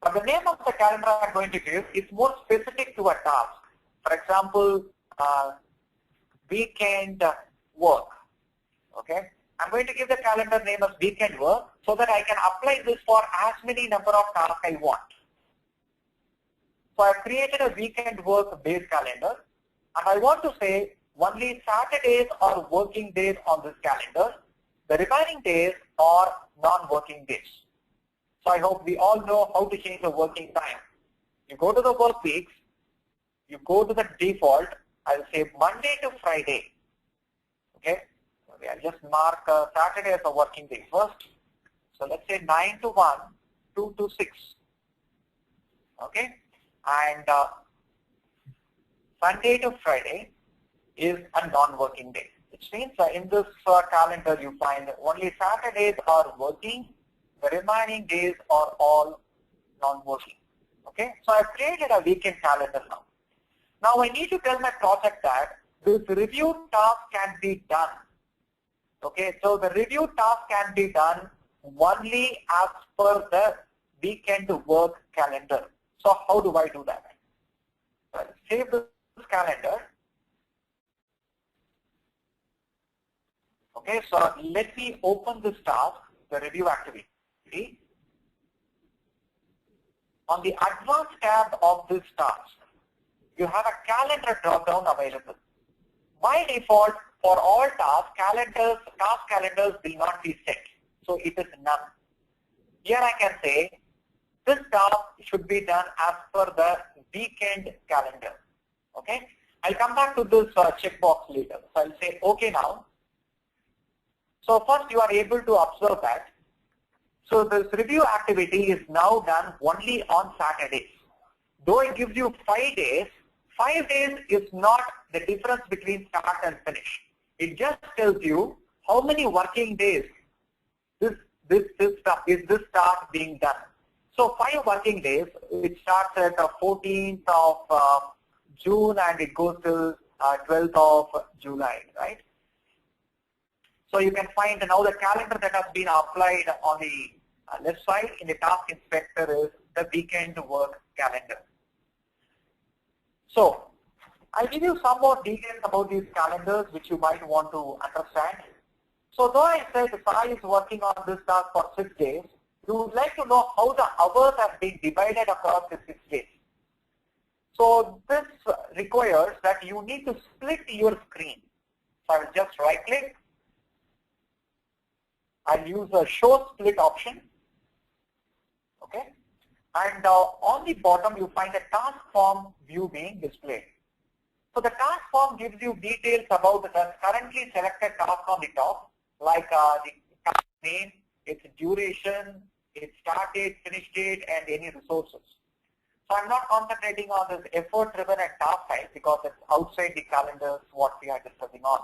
but the name of the calendar I'm going to give is more specific to a task. For example, weekend work. Okay, I'm going to give the calendar name as weekend work so that I can apply this for as many number of tasks I want. So I've created a weekend work base calendar, and I want to say only Saturdays are working days on this calendar. The remaining days are non-working days. So I hope we all know how to change the working time. You go to the work weeks, you go to the default, I'll say Monday to Friday. Okay, okay, I'll just mark Saturday as a working day first. So let's say 9 to 1, 2 to 6. Okay, and Sunday to Friday is a non-working day, which means in this calendar you find only Saturdays are working, the remaining days are all non-working. Okay, so I've created a weekend calendar now. Now I need to tell my project that this review task can be done. Okay, so the review task can be done only as per the weekend work calendar. So how do I do that? I'll save this calendar. Okay, so let me open this task, the review activity. On the advanced tab of this task, you have a calendar drop-down available. By default, for all tasks, task calendars will not be set. So it is none. Here I can say, this task should be done as per the weekend calendar. Okay, I'll come back to this checkbox later. So I'll say OK now. So first you are able to observe that. So this review activity is now done only on Saturdays. Though it gives you 5 days, 5 days is not the difference between start and finish. It just tells you how many working days this task being done. So 5 working days, it starts at 14th of June and it goes till 12th of July, right? So you can find now the calendar that has been applied on the left side in the task inspector is the weekend work calendar. So I'll give you some more details about these calendars which you might want to understand. So though I said Sai is working on this task for 6 days, you would like to know how the hours have been divided across the 6 days. So this requires that you need to split your screen. So I will just right click. I'll use the show split option. Okay. And on the bottom you find a task form view being displayed. So the task form gives you details about the currently selected task on the top, like the task name, its duration, its start date, finish date, and any resources. So I'm not concentrating on this effort driven and task type because it's outside the calendars what we are discussing on.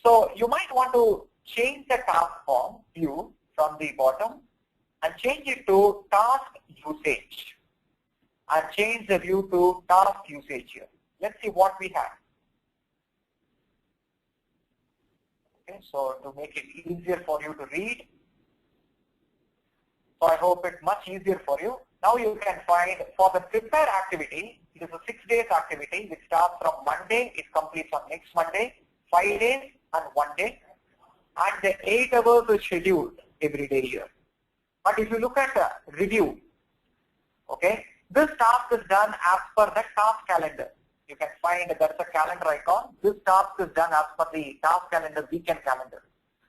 So you might want to change the task form view from the bottom and change it to task usage and change the view to task usage here. Let's see what we have. Okay, so to make it easier for you to read, so I hope it's much easier for you. Now you can find for the prepare activity, it is a 6 days activity which starts from Monday, it completes on next Monday, 5 days and 1 day, and the 8 hours is scheduled every day here. But if you look at the review, okay, this task is done as per the task calendar. You can find there's a calendar icon. This task is done as per the task calendar, weekend calendar.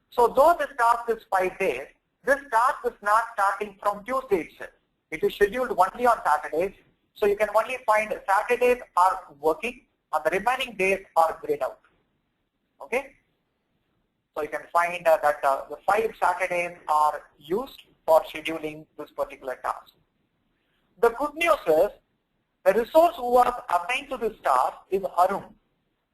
So though this task is 5 days, this task is not starting from Tuesday itself. It is scheduled only on Saturdays. So you can only find Saturdays are working and the remaining days are grayed out. Okay. So you can find that the 5 Saturdays are used for scheduling this particular task. The good news is the resource who was assigned to this task is Arun.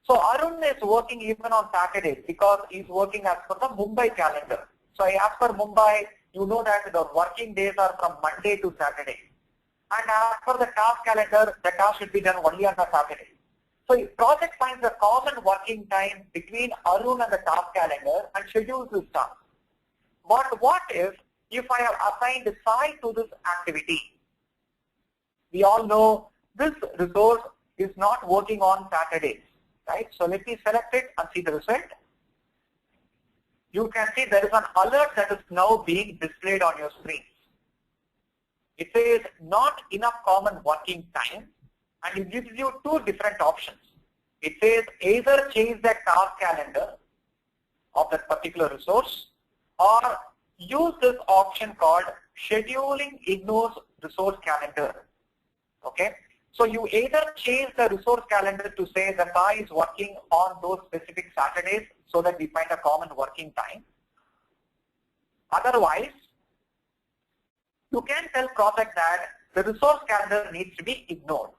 So Arun is working even on Saturdays because he's working as per the Mumbai calendar. So as per Mumbai, you know that the working days are from Monday to Saturday. And as per the task calendar, the task should be done only on the Saturday. So the project finds the common working time between Arun and the task calendar and schedules this task. But what if I have assigned Sai to this activity? We all know this resource is not working on Saturdays, right? So let me select it and see the result. You can see there is an alert that is now being displayed on your screen. It says not enough common working time and it gives you 2 different options. It says either change the task calendar of that particular resource or use this option called scheduling ignores resource calendar. Okay. So you either change the resource calendar to say the Sai is working on those specific Saturdays so that we find a common working time. Otherwise, you can tell project that the resource calendar needs to be ignored.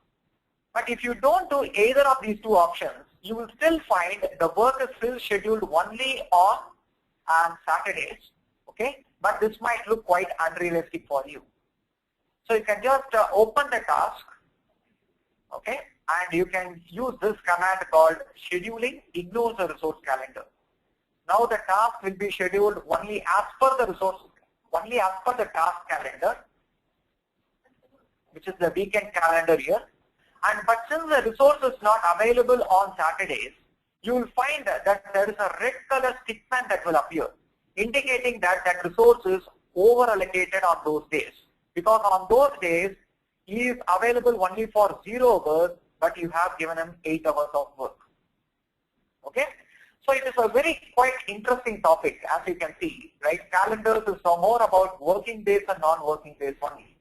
But if you don't do either of these 2 options, you will still find the work is still scheduled only on Saturdays. Okay, but this might look quite unrealistic for you. So you can just open the task. Okay, and you can use this command called scheduling ignores the resource calendar. Now the task will be scheduled only as per the resource, only as per the task calendar, which is the weekend calendar here. But since the resource is not available on Saturdays, you will find that there is a red color stickman that will appear, indicating that that resource is over allocated on those days. Because on those days, he is available only for 0 hours, but you have given him 8 hours of work. Okay? So it is a very quite interesting topic, as you can see, right? Calendars is no more about working days and non-working days only.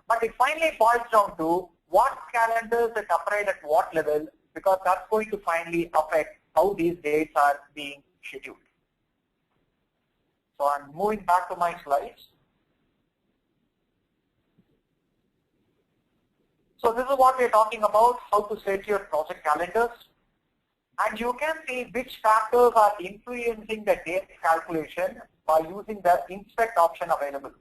But it finally boils down to what calendars is applied at what level, because that's going to finally affect how these dates are being scheduled. So I'm moving back to my slides. So this is what we are talking about, how to set your project calendars. And you can see which factors are influencing the date calculation by using the inspect option available.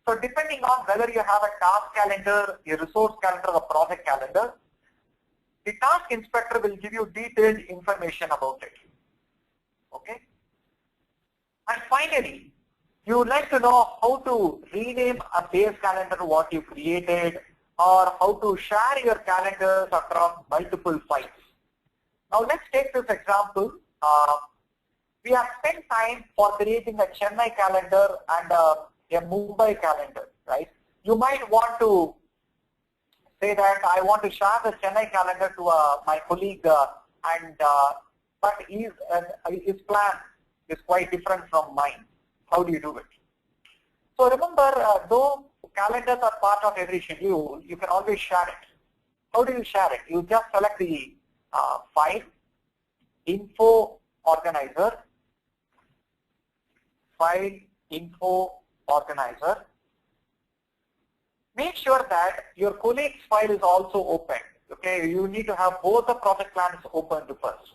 So depending on whether you have a task calendar, a resource calendar, or project calendar, the task inspector will give you detailed information about it. Okay. And finally, you would like to know how to rename a base calendar what you created, or how to share your calendars across multiple files. Now let's take this example. We have spent time for creating a Chennai calendar and a Mumbai calendar, right? You might want to say that I want to share the Chennai calendar to my colleague, but his plan is quite different from mine. How do you do it? So remember, though calendars are part of every schedule, you can always share it. How do you share it? You just select the file, info organizer, file, info organizer. Make sure that your colleague's file is also open. Okay, you need to have both the project plans open first.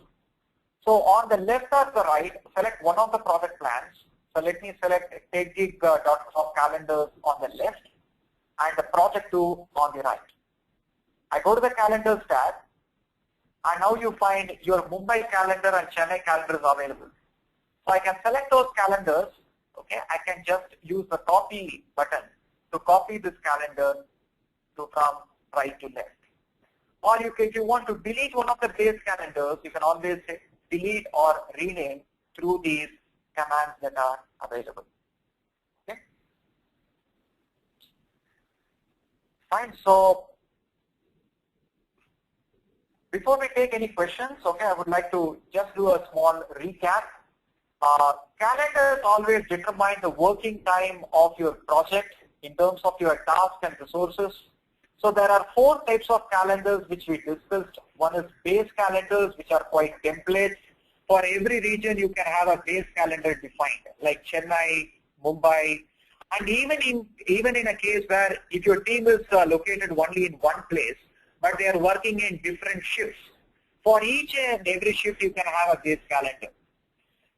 So on the left or the right, select one of the project plans. So let me select TechGig.com calendars on the left and the project 2 on the right. I go to the calendars tab, and now you find your Mumbai calendar and Chennai calendar is available. So I can select those calendars. Okay, I can just use the copy button to copy this calendar to come right to left. Or if you want to delete one of the base calendars, you can always say delete or rename through these commands that are available. Okay. Fine. So before we take any questions, okay, I would like to just do a small recap. Calendars always determine the working time of your project in terms of your tasks and resources. So there are 4 types of calendars which we discussed. One is base calendars, which are quite templates. For every region, you can have a base calendar defined, like Chennai, Mumbai, and even in a case where if your team is located only in one place, but they are working in different shifts. For each and every shift, you can have a base calendar.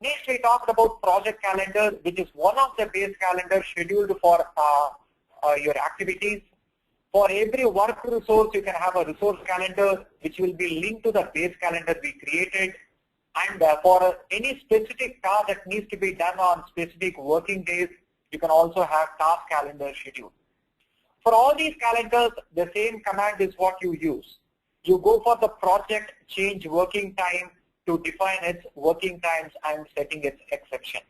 Next, we talked about project calendar, which is one of the base calendars scheduled for your activities. For every work resource, you can have a resource calendar, which will be linked to the base calendar we created. And for any specific task that needs to be done on specific working days, you can also have task calendar schedule. For all these calendars, the same command is what you use. You go for the project change working time to define its working times and setting its exceptions.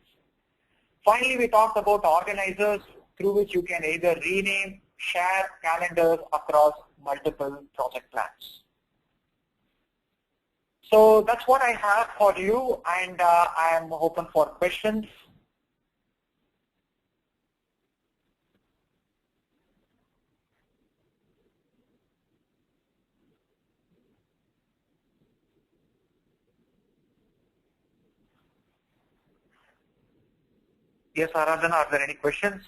Finally, we talked about organizers through which you can either rename, share calendars across multiple project plans. So that's what I have for you, and I am open for questions. Yes, Aradhana, are there any questions?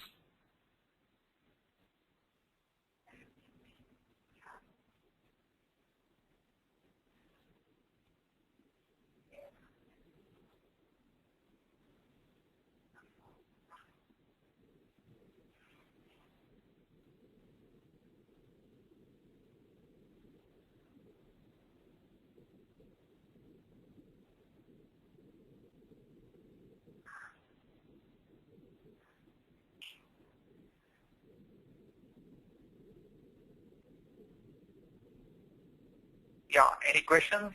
Yeah, any questions?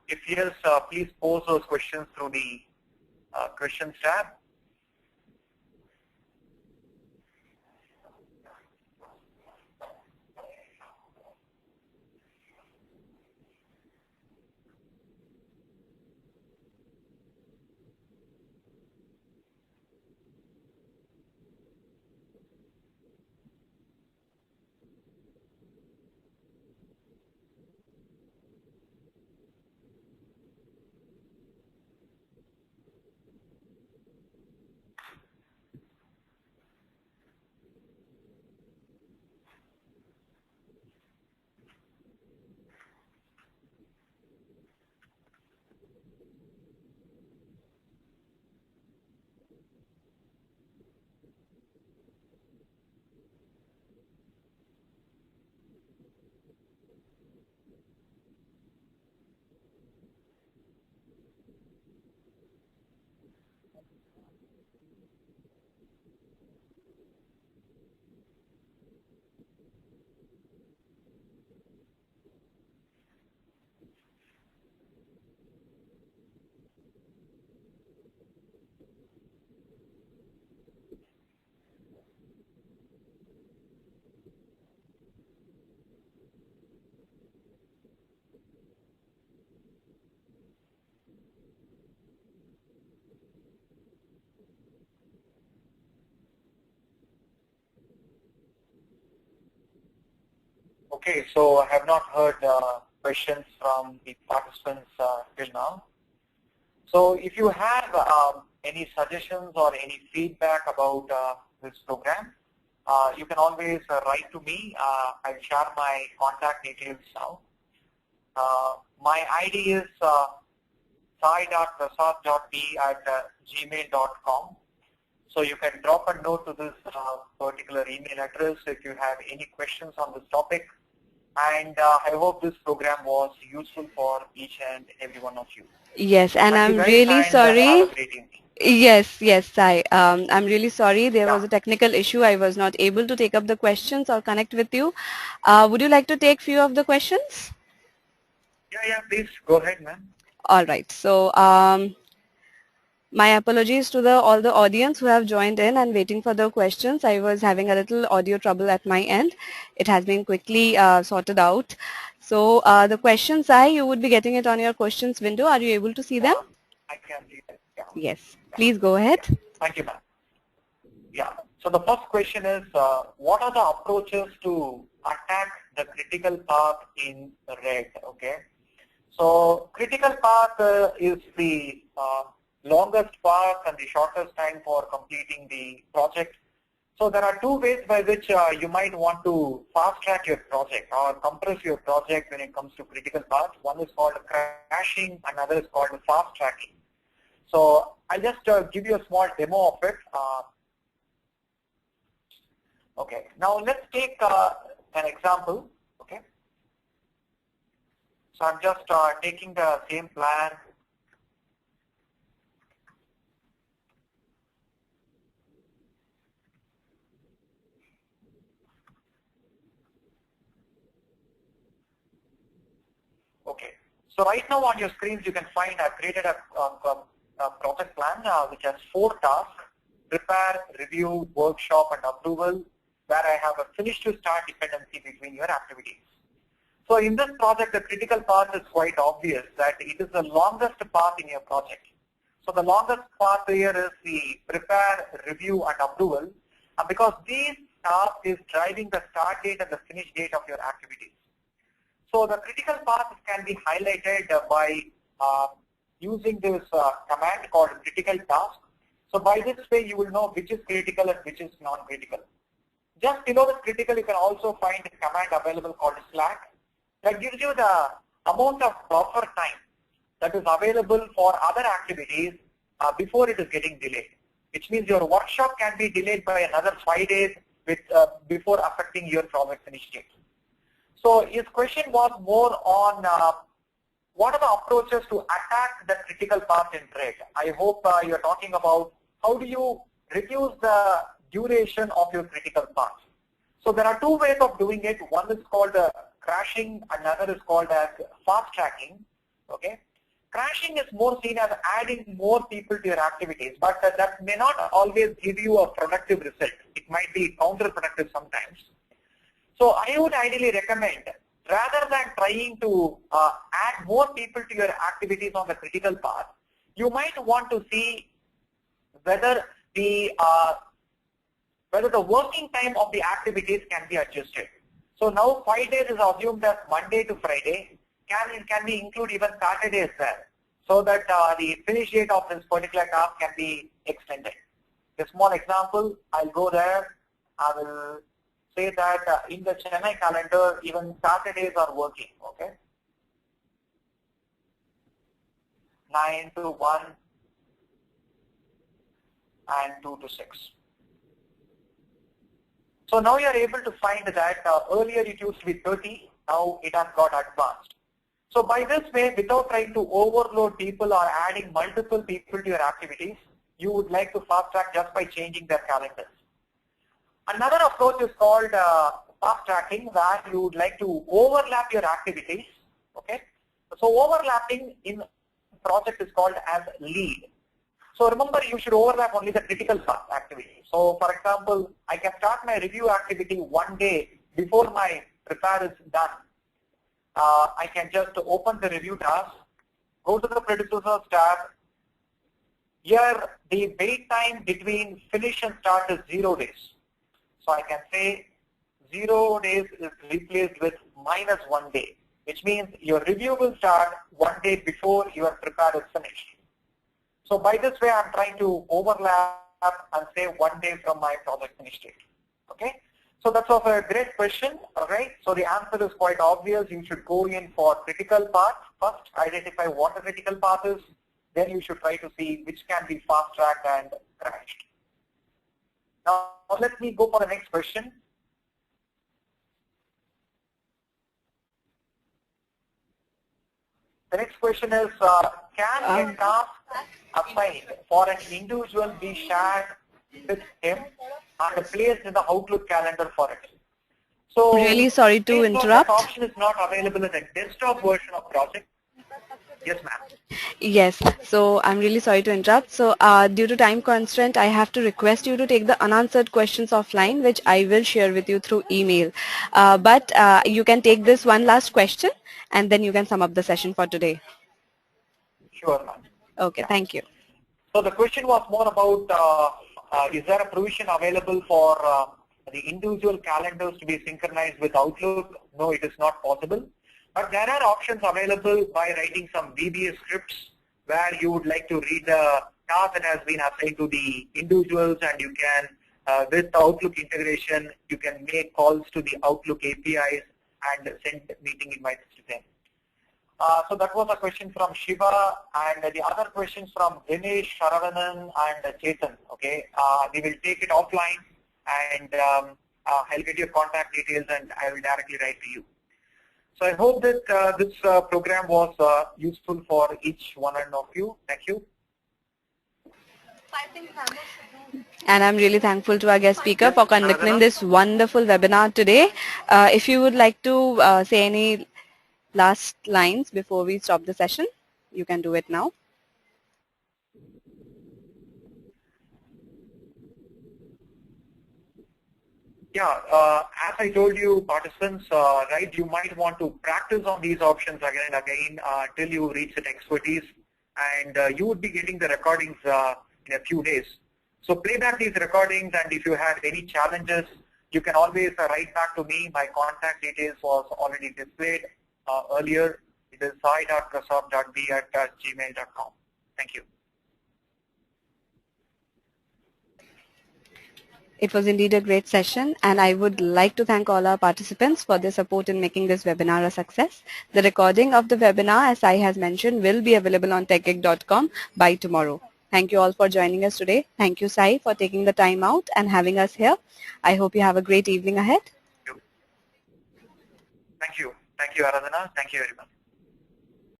If yes, please pose those questions through the questions tab. Okay, so I have not heard questions from the participants till now. So if you have any suggestions or any feedback about this program, you can always write to me. I'll share my contact details now. My ID is sai.prasad.b@gmail.com. So you can drop a note to this particular email address if you have any questions on this topic. And I hope this program was useful for each and every one of you. Yes, and Thank you I'm guys, really and have sorry. a great evening. Yes, Sai. I'm really sorry. There was Yeah. a technical issue. I was not able to take up the questions or connect with you. Would you like to take few of the questions? Yeah, please go ahead, ma'am. All right. So, my apologies to all the audience who have joined in and waiting for the questions. I was having a little audio trouble at my end. It has been quickly sorted out. So, the questions, you would be getting it on your questions window. Are you able to see them? I can see that. Yeah. Yes. Please go ahead. Yeah. Thank you, ma'am. Yeah. So the first question is, what are the approaches to attack the critical path in red? Okay. So critical path is the longest path and the shortest time for completing the project. So there are two ways by which you might want to fast track your project or compress your project when it comes to critical path. One is called crashing, another is called fast tracking. So I'll just give you a small demo of it. Okay, now let's take an example. Okay, so I'm just taking the same plan. Okay, so right now on your screens you can find I've created a project plan which has 4 tasks: prepare, review, workshop, and approval, where I have a finish to start dependency between your activities. So in this project, the critical path is quite obvious that it is the longest path in your project. So the longest path here is the prepare, review, and approval, because these tasks is driving the start date and the finish date of your activities. So the critical path can be highlighted by using this command called critical task. So by this way, you will know which is critical and which is non-critical. Just below the critical, you can also find a command available called slack that gives you the amount of buffer time that is available for other activities before it is getting delayed. Which means your workshop can be delayed by another 5 days before affecting your project finish date. So his question was more on what are the approaches to attack the critical path in red. I hope you're talking about how do you reduce the duration of your critical path. So there are 2 ways of doing it. One is called crashing, another is called as fast tracking. Okay, crashing is more seen as adding more people to your activities, but that may not always give you a productive result. It might be counterproductive sometimes. So I would ideally recommend, rather than trying to add more people to your activities on the critical path, you might want to see whether the working time of the activities can be adjusted. So now 5 days is assumed as Monday to Friday. Can we include even Saturday as well, so that the finish date of this particular task can be extended. A small example, I'll go there. I will say that in the Chennai calendar, even Saturdays are working. Okay, 9 to 1 and 2 to 6. So now you are able to find that earlier it used to be 30, now it has got advanced. So by this way, without trying to overload people or adding multiple people to your activities, you would like to fast track just by changing their calendars. Another approach is called fast tracking, where you would like to overlap your activities. Okay, so overlapping in project is called as lead. So remember, you should overlap only the critical path activity. So for example, I can start my review activity 1 day before my prepare is done. I can just open the review task, go to the predecessors tab. Here the wait time between finish and start is 0 days. So I can say 0 days is replaced with -1 day, which means your review will start 1 day before your prepare is finished. So by this way, I'm trying to overlap and say 1 day from my project finish date. Okay. So that's of a great question. All right. So the answer is quite obvious. You should go in for critical path. First, identify what the critical path is. Then you should try to see which can be fast-tracked and crashed. Now, let me go for the next question. The next question is, can a task assigned for an individual be shared with him and placed in the Outlook calendar for it? So, Really sorry to interrupt. This option is not available in the desktop version of project. Yes, ma'am. Yes, so I'm really sorry to interrupt. So due to time constraint, I have to request you to take the unanswered questions offline, which I will share with you through email. But you can take this one last question and then you can sum up the session for today. Sure, ma'am. Okay, yeah. Thank you. So the question was more about is there a provision available for the individual calendars to be synchronized with Outlook? No, it is not possible. But there are options available by writing some VBA scripts where you would like to read the task that has been assigned to the individuals, and you can, with the Outlook integration, you can make calls to the Outlook APIs and send meeting invites to them. So that was a question from Shiva, and the other questions from Dinesh, Sharavanan, and Chetan. Okay, we will take it offline, and I'll get your contact details, and I will directly write to you. So I hope that this program was useful for each one of you. Thank you. And I'm really thankful to our guest speaker for conducting this wonderful webinar today. If you would like to say any last lines before we stop the session, you can do it now. Yeah, as I told you, participants, right, you might want to practice on these options again and again till you reach that expertise, and you would be getting the recordings in a few days. So play back these recordings, and if you have any challenges, you can always write back to me. My contact details was already displayed earlier. It is sai.prasad.b@gmail.com. Thank you. It was indeed a great session, and I would like to thank all our participants for their support in making this webinar a success. The recording of the webinar, as Sai has mentioned, will be available on techgig.com by tomorrow. Thank you all for joining us today. Thank you, Sai, for taking the time out and having us here. I hope you have a great evening ahead. Thank you. Thank you, Aradhana. Thank you, everyone.